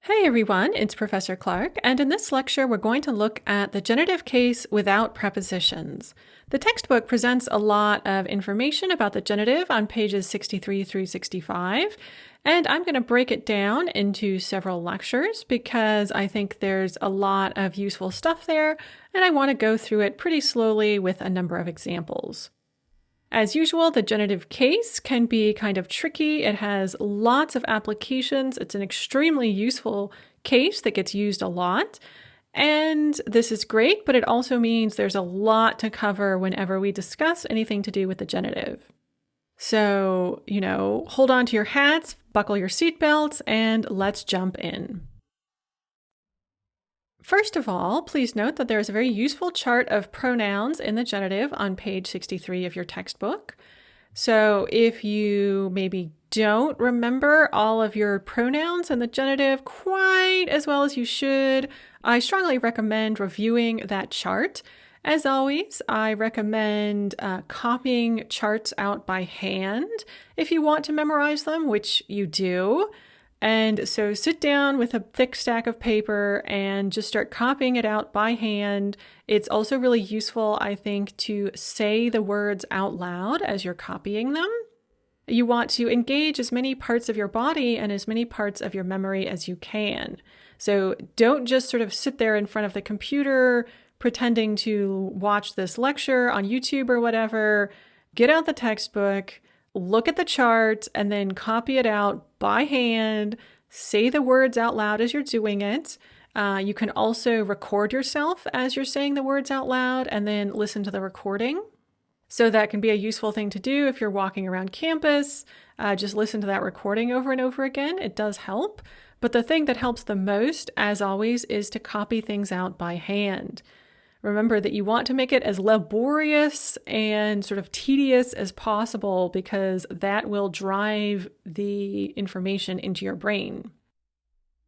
Hey everyone, it's Professor Clark, and in this lecture we're going to look at the genitive case without prepositions. The textbook presents a lot of information about the genitive on pages 63 through 65, and I'm going to break it down into several lectures because I think there's a lot of useful stuff there, and I want to go through it pretty slowly with a number of examples. As usual, the genitive case can be kind of tricky. It has lots of applications. It's an extremely useful case that gets used a lot. And this is great, but it also means there's a lot to cover whenever we discuss anything to do with the genitive. So, hold on to your hats, buckle your seatbelts, and let's jump in. First of all, please note that there is a very useful chart of pronouns in the genitive on page 63 of your textbook. So if you maybe don't remember all of your pronouns in the genitive quite as well as you should, I strongly recommend reviewing that chart. As always, I recommend copying charts out by hand if you want to memorize them, which you do. And so sit down with a thick stack of paper and just start copying it out by hand. It's also really useful, I think, to say the words out loud as you're copying them. You want to engage as many parts of your body and as many parts of your memory as you can. So don't just sort of sit there in front of the computer pretending to watch this lecture on YouTube or whatever. Get out the textbook, look at the chart, and then copy it out by hand. Say the words out loud as you're doing it. You can also record yourself as you're saying the words out loud and then listen to the recording. So that can be a useful thing to do if you're walking around campus. Just listen to that recording over and over again. It does help. But the thing that helps the most, as always, is to copy things out by hand. Remember that you want to make it as laborious and sort of tedious as possible because that will drive the information into your brain.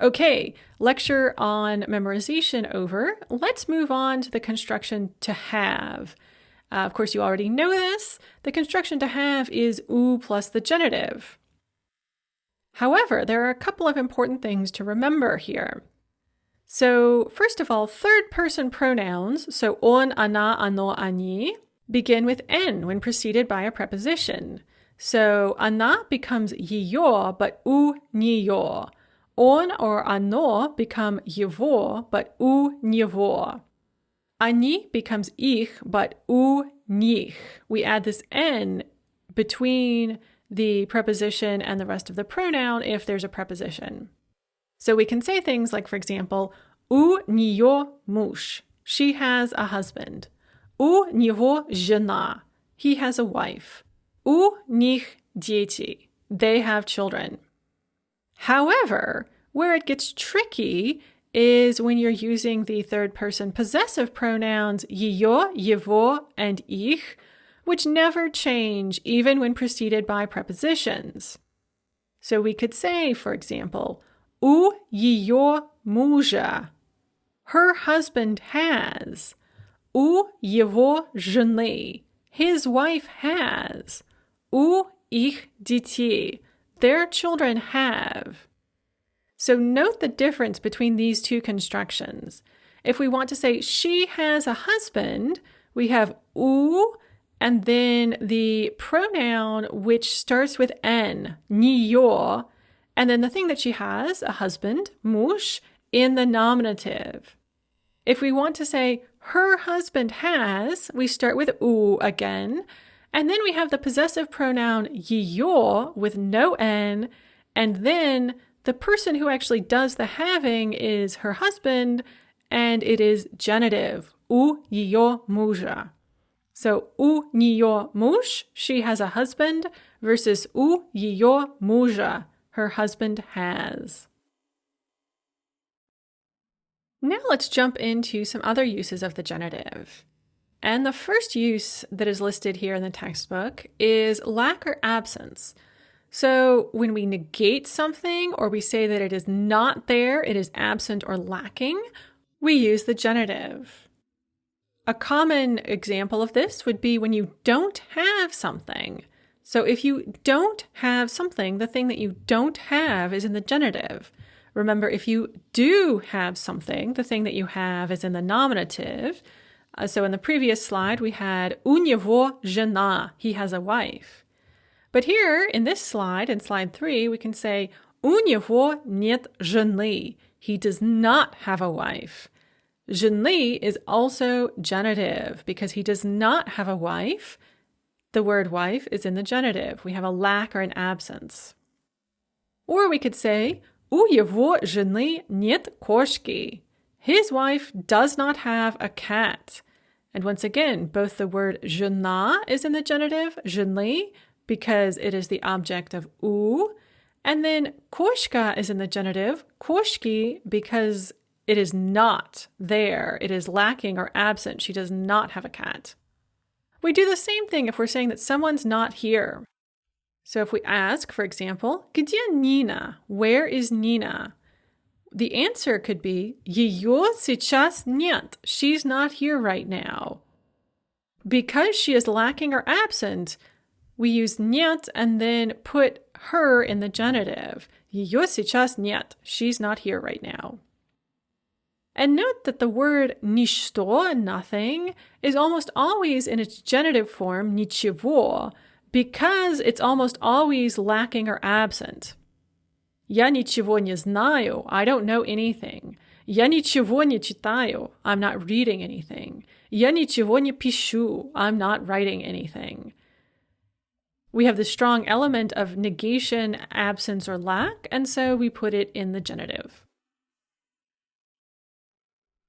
Okay, lecture on memorization over. Let's move on to the construction to have. Of course, you already know this. The construction to have is ou plus the genitive. However, there are a couple of important things to remember here. So first of all, third-person pronouns, so on, ana, ano, ani, begin with n when preceded by a preposition. So ana becomes yiyo, but u niyo. On or ano become yivo, but u nivo. Ani becomes ich, but u nich. We add this n between the preposition and the rest of the pronoun if there's a preposition. So we can say things like, for example, u niyo muž. She has a husband. U nivo žena. He has a wife. U nich děti. They have children. However, where it gets tricky is when you're using the third-person possessive pronouns yiyo, yivo, and ich, which never change even when preceded by prepositions. So we could say, for example, u yiyo muža. Her husband has. U yivo ženy. His wife has. U ich děti. Their children have. So note the difference between these two constructions. If we want to say she has a husband, we have u and then the pronoun which starts with n, niyo, and then the thing that she has, a husband, muž, in the nominative. If we want to say her husband has, we start with u again, and then we have the possessive pronoun yiyo with no n, and then the person who actually does the having is her husband, and it is genitive, u yiyo muža. So u niyo muž, she has a husband, versus u yiyo muža, her husband has. Now let's jump into some other uses of the genitive. And the first use that is listed here in the textbook is lack or absence. So when we negate something or we say that it is not there, it is absent or lacking, we use the genitive. A common example of this would be when you don't have something. So if you don't have something, the thing that you don't have is in the genitive. Remember, if you do have something, the thing that you have is in the nominative. So in the previous slide, we had у него жена, he has a wife. But here in this slide, in slide 3, we can say у него нет жены, he does not have a wife. Жены is also genitive because he does not have a wife. The word wife is in the genitive. We have a lack or an absence. Or we could say у его жены нет кошки. His wife does not have a cat. And once again, both the word жена is in the genitive, жены, because it is the object of у, and then кошка is in the genitive, кошки, because it is not there. It is lacking or absent. She does not have a cat. We do the same thing if we're saying that someone's not here. So if we ask, for example, где Нина? Where is Nina? The answer could be ее сейчас нет. She's not here right now. Because she is lacking or absent, we use нет and then put her in the genitive. Ее сейчас нет. She's not here right now. And note that the word ничто, nothing, is almost always in its genitive form, ничего, because it's almost always lacking or absent. Я ничего не знаю. I don't know anything. Я ничего не читаю. I'm not reading anything. Я ничего не пишу. I'm not writing anything. We have the strong element of negation, absence, or lack, and so we put it in the genitive.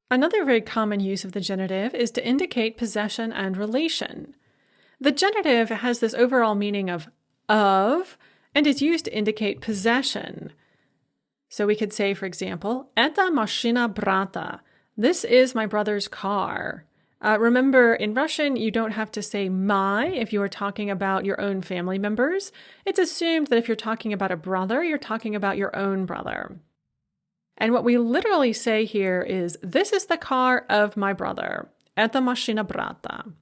Another very common use of the genitive is to indicate possession and relation. The genitive has this overall meaning of, and is used to indicate possession. So we could say, for example, "Это машина брата." This is my brother's car. Remember, in Russian, you don't have to say my if you are talking about your own family members. It's assumed that if you're talking about a brother, you're talking about your own brother. And what we literally say here is, this is the car of my brother. Это машина брата.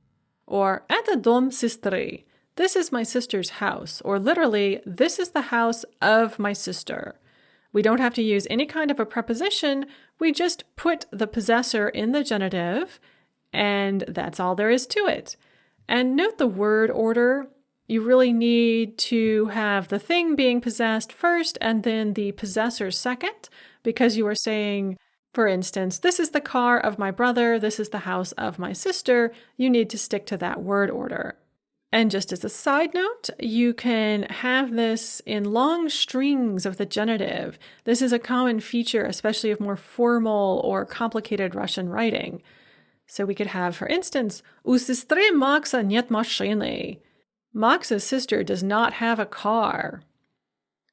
Or, это дом сестры. This is my sister's house. Or literally, this is the house of my sister. We don't have to use any kind of a preposition. We just put the possessor in the genitive, and that's all there is to it. And note the word order. You really need to have the thing being possessed first and then the possessor second, because you are saying, for instance, this is the car of my brother, this is the house of my sister. You need to stick to that word order. And just as a side note, you can have this in long strings of the genitive. This is a common feature, especially of more formal or complicated Russian writing. So we could have, for instance, у сестры Макса нет машины. Max's sister does not have a car.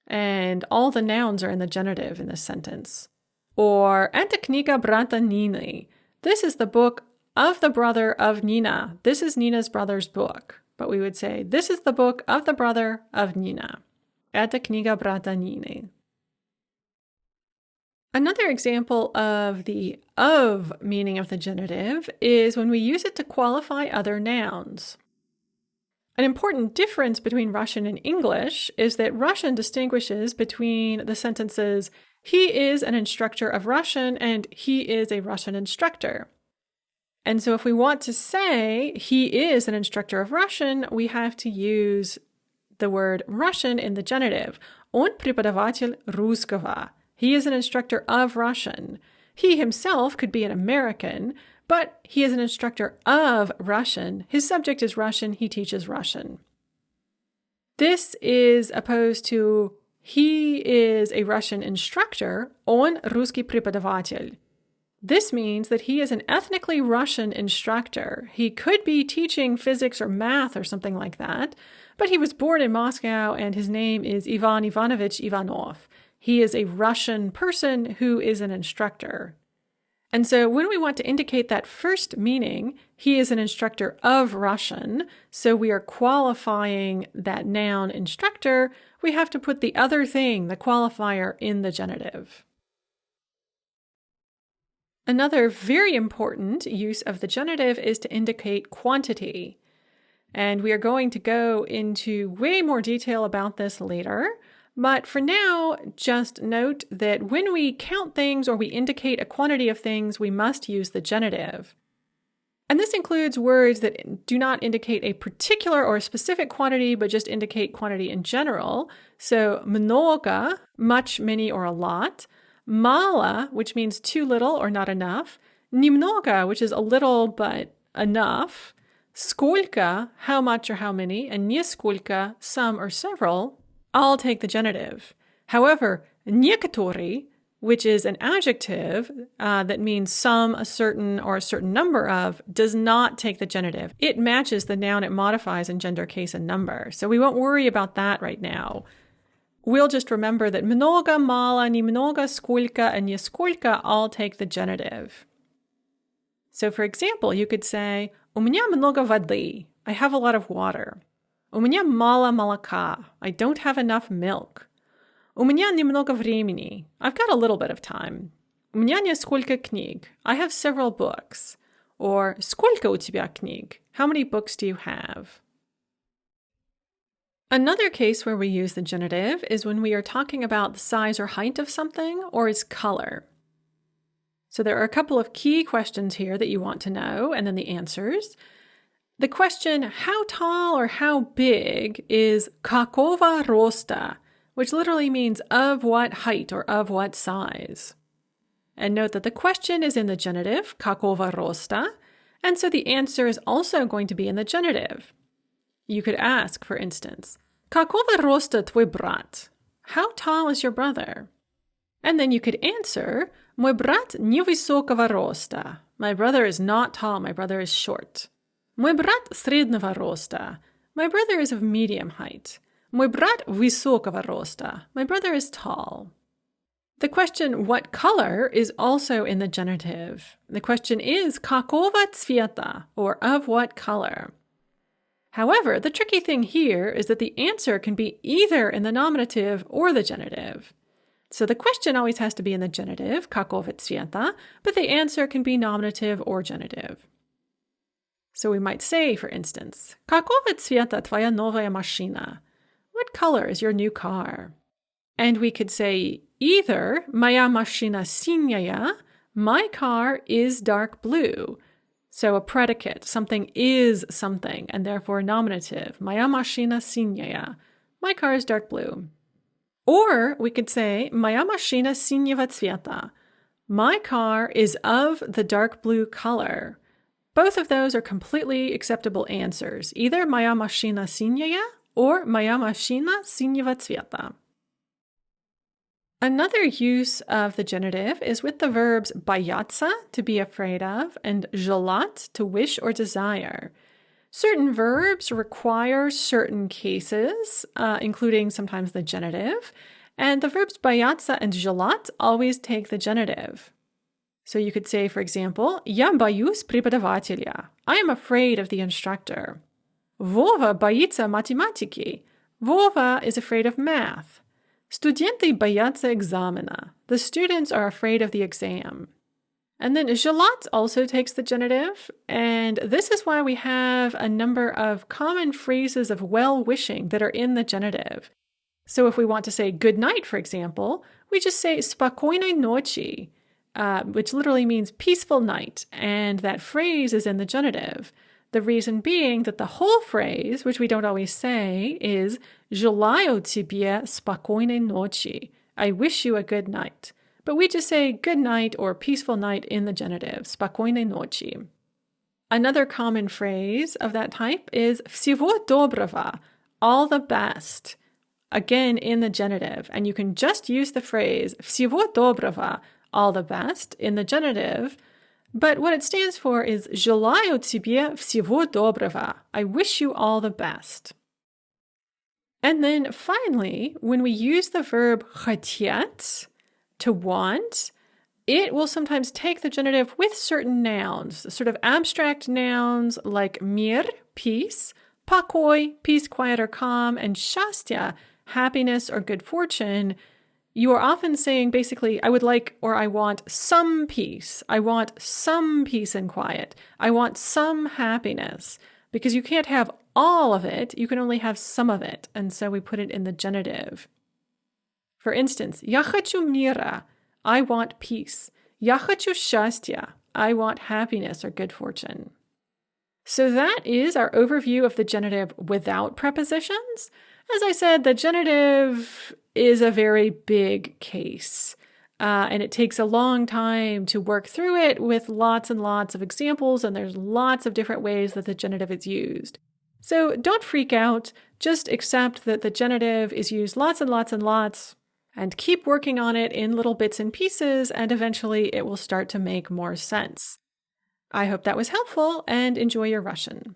And all the nouns are in the genitive in this sentence. Or, это книга брата Нины. This is the book of the brother of Nina. This is Nina's brother's book. But we would say, this is the book of the brother of Nina. Это книга брата Нины. Another example of the of meaning of the genitive is when we use it to qualify other nouns. An important difference between Russian and English is that Russian distinguishes between the sentences, he is an instructor of Russian and he is a Russian instructor. And so if we want to say he is an instructor of Russian, we have to use the word Russian in the genitive. Он преподаватель русского. He is an instructor of Russian. He himself could be an American, but he is an instructor of Russian. His subject is Russian. He teaches Russian. This is opposed to he is a Russian instructor, он русский преподаватель. This means that he is an ethnically Russian instructor. He could be teaching physics or math or something like that, but he was born in Moscow and his name is Ivan Ivanovich Ivanov. He is a Russian person who is an instructor. And so when we want to indicate that first meaning, he is an instructor of Russian, so we are qualifying that noun instructor, we have to put the other thing, the qualifier, in the genitive. Another very important use of the genitive is to indicate quantity. And we are going to go into way more detail about this later. But for now, just note that when we count things or we indicate a quantity of things, we must use the genitive. And this includes words that do not indicate a particular or a specific quantity, but just indicate quantity in general. So много, much, many, or a lot. Мало, which means too little or not enough. Немного, which is a little but enough. Сколько, how much or how many. And несколько, some or several, all take the genitive. However, некоторые, which is an adjective that means some, a certain, or a certain number of, does not take the genitive. It matches the noun it modifies in gender, case, and number. So we won't worry about that right now. We'll just remember that много, мало, немного, сколько, and несколько all take the genitive. So for example, you could say, у меня много воды. I have a lot of water. У меня мало молока. I don't have enough milk. У меня немного времени. I've got a little bit of time. У меня несколько книг. I have several books. Or сколько у тебя книг? How many books do you have? Another case where we use the genitive is when we are talking about the size or height of something or its color. So there are a couple of key questions here that you want to know, and then the answers. The question, how tall or how big, is какого роста, which literally means of what height or of what size. And note that the question is in the genitive, какого роста, and so the answer is also going to be in the genitive. You could ask, for instance, какого роста твой брат? How tall is your brother? And then you could answer, мой брат невысокого роста. My brother is not tall, my brother is short. Мой брат среднего роста. My brother is of medium height. Мой брат высокого роста. My brother is tall. The question, what color, is also in the genitive. The question is, какого цвета, or of what color. However, the tricky thing here is that the answer can be either in the nominative or the genitive. So the question always has to be in the genitive, какого цвета, but the answer can be nominative or genitive. So we might say, for instance, какого цвета твоя новая машина? What color is your new car? And we could say either моя машина синяя, my car is dark blue. So a predicate, something is something, and therefore nominative. Моя машина синяя. My car is dark blue. Or we could say моя машина синего цвета. My car is of the dark blue color. Both of those are completely acceptable answers. Either моя машина синяя or моя машина синего цвета. Another use of the genitive is with the verbs бояться, to be afraid of, and желать, to wish or desire. Certain verbs require certain cases, including sometimes the genitive, and the verbs бояться and желать always take the genitive. So you could say, for example, я боюсь преподавателя. I am afraid of the instructor. Вова боится математики. Вова is afraid of math. Студенты боятся экзамена. The students are afraid of the exam. And then желать also takes the genitive, and this is why we have a number of common phrases of well-wishing that are in the genitive. So if we want to say good night, for example, we just say спокойной ночи, which literally means peaceful night, and that phrase is in the genitive. The reason being that the whole phrase, which we don't always say, is желаю тебе спокойной ночи. I wish you a good night. But we just say good night or peaceful night in the genitive, спокойной ночи. Another common phrase of that type is всего доброго, all the best. Again, in the genitive. And you can just use the phrase всего доброго, all the best, in the genitive. But what it stands for is желаю тебе всего доброго. I wish you all the best. And then finally, when we use the verb хотеть, to want, it will sometimes take the genitive with certain nouns, sort of abstract nouns like мир, peace, покой, peace, quiet, or calm, and счастье, happiness or good fortune. You are often saying basically, I would like or I want some peace. I want some peace and quiet. I want some happiness. Because you can't have all of it, you can only have some of it. And so we put it in the genitive. For instance, я хочу мира. I want peace. Я хочу счастья. I want happiness or good fortune. So that is our overview of the genitive without prepositions. As I said, the genitive is a very big case, and it takes a long time to work through it with lots and lots of examples, and there's lots of different ways that the genitive is used. So don't freak out, just accept that the genitive is used lots and lots and lots, and keep working on it in little bits and pieces, and eventually it will start to make more sense. I hope that was helpful, and enjoy your Russian.